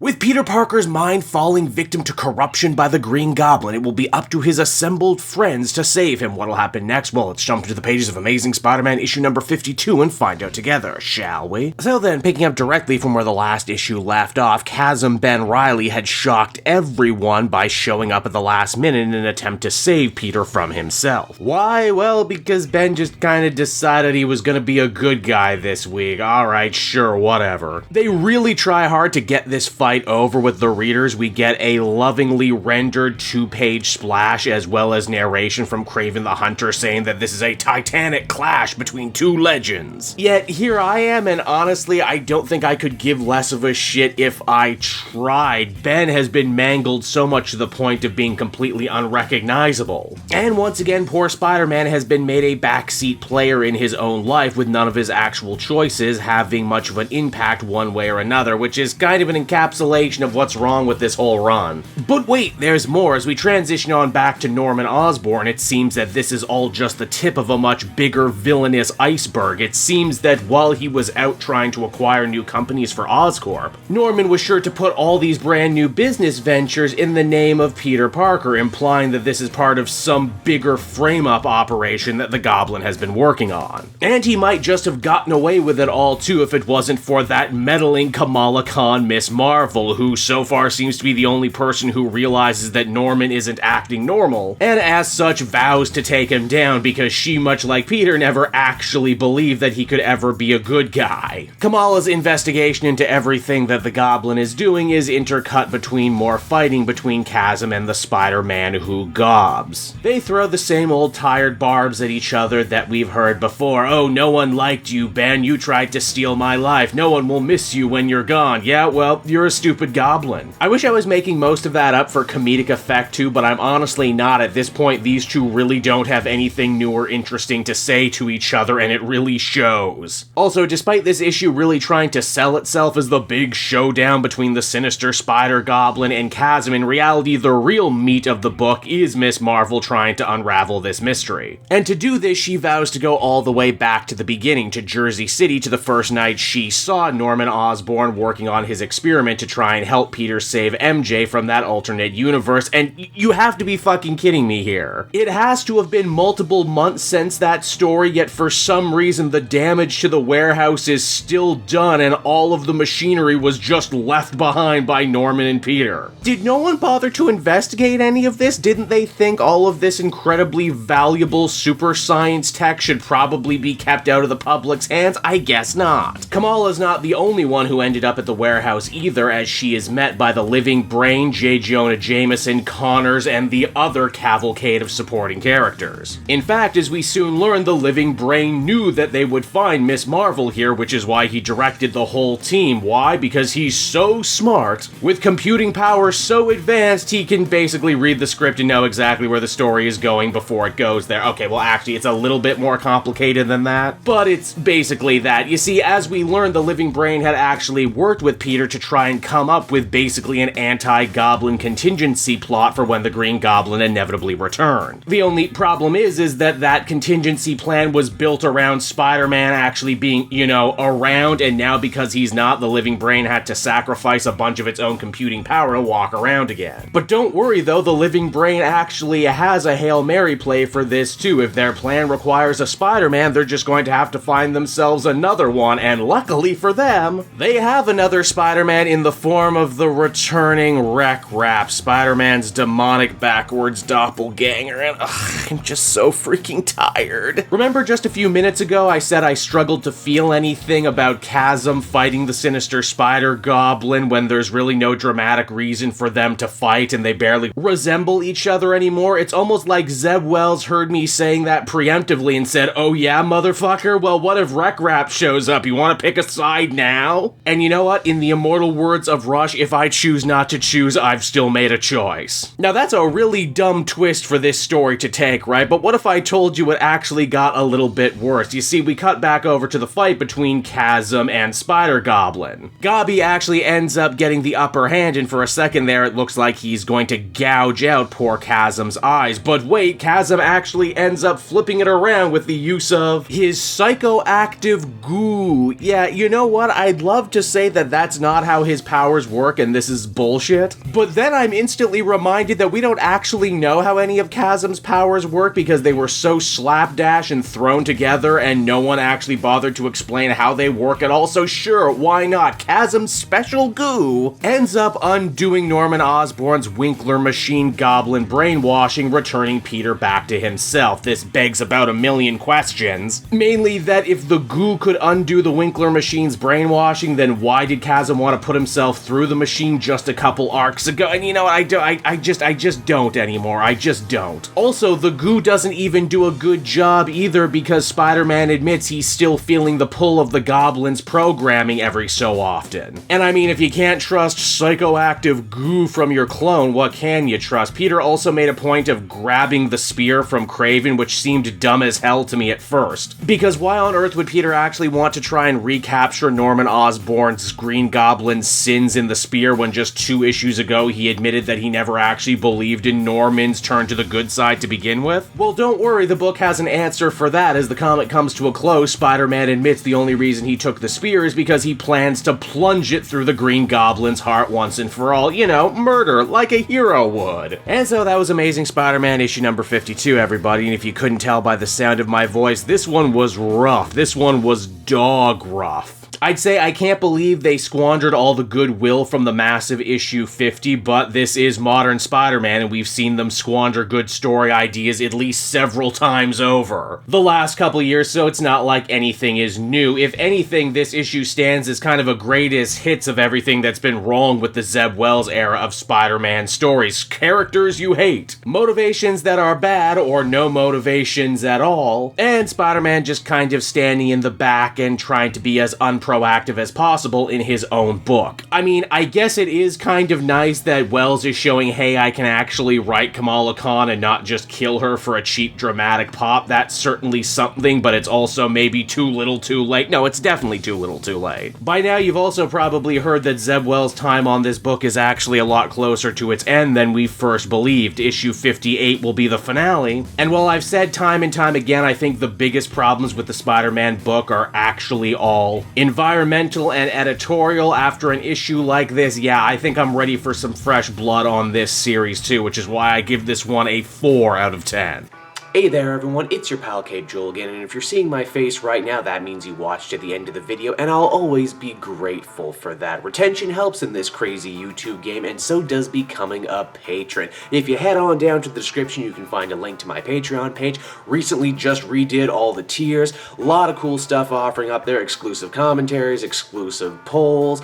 With Peter Parker's mind falling victim to corruption by the Green Goblin, it will be up to his assembled friends to save him. What'll happen next? Well, let's jump into the pages of Amazing Spider-Man issue number 52 and find out together, shall we? So then, picking up directly from where the last issue left off, Chasm Ben Reilly had shocked everyone by showing up at the last minute in an attempt to save Peter from himself. Why? Well, because Ben just kinda decided he was gonna be a good guy this week. Alright, sure, whatever. They really try hard to get this fight over with the readers. We get a lovingly rendered 2-page splash as well as narration from Kraven the Hunter saying that this is a titanic clash between two legends. Yet here I am, and honestly I don't think I could give less of a shit if I tried. Ben has been mangled so much to the point of being completely unrecognizable. And once again, poor Spider-Man has been made a backseat player in his own life, with none of his actual choices having much of an impact one way or another, which is kind of an encapsulation of what's wrong with this whole run. But wait, there's more. As we transition on back to Norman Osborn, it seems that this is all just the tip of a much bigger villainous iceberg. It seems that while he was out trying to acquire new companies for Oscorp, Norman was sure to put all these brand new business ventures in the name of Peter Parker, implying that this is part of some bigger frame-up operation that the Goblin has been working on. And he might just have gotten away with it all too if it wasn't for that meddling Kamala Khan Miss Marvel, who so far seems to be the only person who realizes that Norman isn't acting normal, and as such vows to take him down because she, much like Peter, never actually believed that he could ever be a good guy. Kamala's investigation into everything that the Goblin is doing is intercut between more fighting between Chasm and the Spider-Man who gobs. They throw the same old tired barbs at each other that we've heard before. Oh, no one liked you, Ben. You tried to steal my life. No one will miss you when you're gone. Yeah, well, you're a stupid Goblin. I wish I was making most of that up for comedic effect too, but I'm honestly not. At this point, these two really don't have anything new or interesting to say to each other, and it really shows. Also, despite this issue really trying to sell itself as the big showdown between the sinister Spider-Goblin and Chasm, in reality, the real meat of the book is Miss Marvel trying to unravel this mystery. And to do this, she vows to go all the way back to the beginning, to Jersey City, to the first night she saw Norman Osborn working on his experiment to try and help Peter save MJ from that alternate universe, and you have to be fucking kidding me here. It has to have been multiple months since that story, yet for some reason the damage to the warehouse is still done and all of the machinery was just left behind by Norman and Peter. Did no one bother to investigate any of this? Didn't they think all of this incredibly valuable super science tech should probably be kept out of the public's hands? I guess not. Kamala's not the only one who ended up at the warehouse either, as she is met by the Living Brain, J. Jonah Jameson, Connors, and the other cavalcade of supporting characters. In fact, as we soon learn, the Living Brain knew that they would find Miss Marvel here, which is why he directed the whole team. Why? Because he's so smart. With computing power so advanced, he can basically read the script and know exactly where the story is going before it goes there. Okay, well actually it's a little bit more complicated than that, but it's basically that. You see, as we learned, the Living Brain had actually worked with Peter to try and come up with basically an anti-Goblin contingency plot for when the Green Goblin inevitably returned. The only problem is that contingency plan was built around Spider-Man actually being, around, and now because he's not, the Living Brain had to sacrifice a bunch of its own computing power to walk around again. But don't worry though, the Living Brain actually has a Hail Mary play for this too. If their plan requires a Spider-Man, they're just going to have to find themselves another one, and luckily for them, they have another Spider-Man in the form of the returning Wreck-Rap, Spider-Man's demonic backwards doppelganger, and I'm just so freaking tired. Remember just a few minutes ago I said I struggled to feel anything about Chasm fighting the sinister Spider-Goblin when there's really no dramatic reason for them to fight and they barely resemble each other anymore? It's almost like Zeb Wells heard me saying that preemptively and said, "Oh yeah, motherfucker? Well, what if Wreck-Rap shows up? You want to pick a side now?" And you know what? In the immortal words of Rush, if I choose not to choose, I've still made a choice. Now that's a really dumb twist for this story to take, right? But what if I told you it actually got a little bit worse? You see, we cut back over to the fight between Chasm and Spider-Goblin. Gobby actually ends up getting the upper hand, and for a second there it looks like he's going to gouge out poor Chasm's eyes. But wait, Chasm actually ends up flipping it around with the use of his psychoactive goo. Yeah, you know what? I'd love to say that that's not how his powers work and this is bullshit. But then I'm instantly reminded that we don't actually know how any of Chasm's powers work because they were so slapdash and thrown together and no one actually bothered to explain how they work at all. So sure, why not? Chasm's special goo ends up undoing Norman Osborn's Winkler machine goblin brainwashing, returning Peter back to himself. This begs about a million questions. Mainly that if the goo could undo the Winkler machine's brainwashing, then why did Chasm want to put himself through the machine just a couple arcs ago? And you know, I just don't anymore. I just don't. Also, the goo doesn't even do a good job either because Spider-Man admits he's still feeling the pull of the Goblin's programming every so often. And I mean, if you can't trust psychoactive goo from your clone, what can you trust? Peter also made a point of grabbing the spear from Kraven, which seemed dumb as hell to me at first. Because why on earth would Peter actually want to try and recapture Norman Osborn's Green Goblin's sins in the spear when just 2 issues ago he admitted that he never actually believed in Norman's turn to the good side to begin with? Well, don't worry, the book has an answer for that. As the comic comes to a close, Spider-Man admits the only reason he took the spear is because he plans to plunge it through the Green Goblin's heart once and for all. You know, murder, like a hero would. And so that was Amazing Spider-Man issue number 52, everybody, and if you couldn't tell by the sound of my voice, this one was rough. This one was dog rough. I'd say I can't believe they squandered all the goodwill from the massive issue 50, but this is modern Spider-Man, and we've seen them squander good story ideas at least several times over the last couple years, so it's not like anything is new. If anything, this issue stands as kind of a greatest hits of everything that's been wrong with the Zeb Wells era of Spider-Man stories. Characters you hate, motivations that are bad or no motivations at all, and Spider-Man just kind of standing in the back and trying to be as unproactive as possible in his own book. I mean, I guess it is kind of nice that Wells is showing, hey, I can actually write Kamala Khan and not just kill her for a cheap dramatic pop. That's certainly something, but it's also maybe too little too late. No, it's definitely too little too late. By now, you've also probably heard that Zeb Wells' time on this book is actually a lot closer to its end than we first believed. Issue 58 will be the finale, and while I've said time and time again, I think the biggest problems with the Spider-Man book are actually all environmental and editorial. After an issue like this, yeah, I think I'm ready for some fresh blood on this series too, which is why I give this one a 4 out of 10. Hey there everyone, it's your pal Cape Joel again, and if you're seeing my face right now, that means you watched to the end of the video, and I'll always be grateful for that. Retention helps in this crazy YouTube game, and so does becoming a patron. If you head on down to the description, you can find a link to my Patreon page. Recently just redid all the tiers, a lot of cool stuff offering up there, exclusive commentaries, exclusive polls,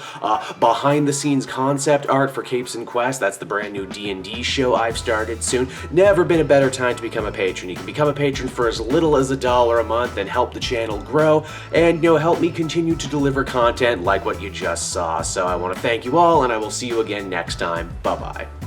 behind the scenes concept art for Capes and Quest. That's the brand new D&D show I've started soon. Never been a better time to become a patron. You can become a patron for as little as $1 a month and help the channel grow and, you know, help me continue to deliver content like what you just saw. So I want to thank you all, and I will see you again next time. Bye-bye.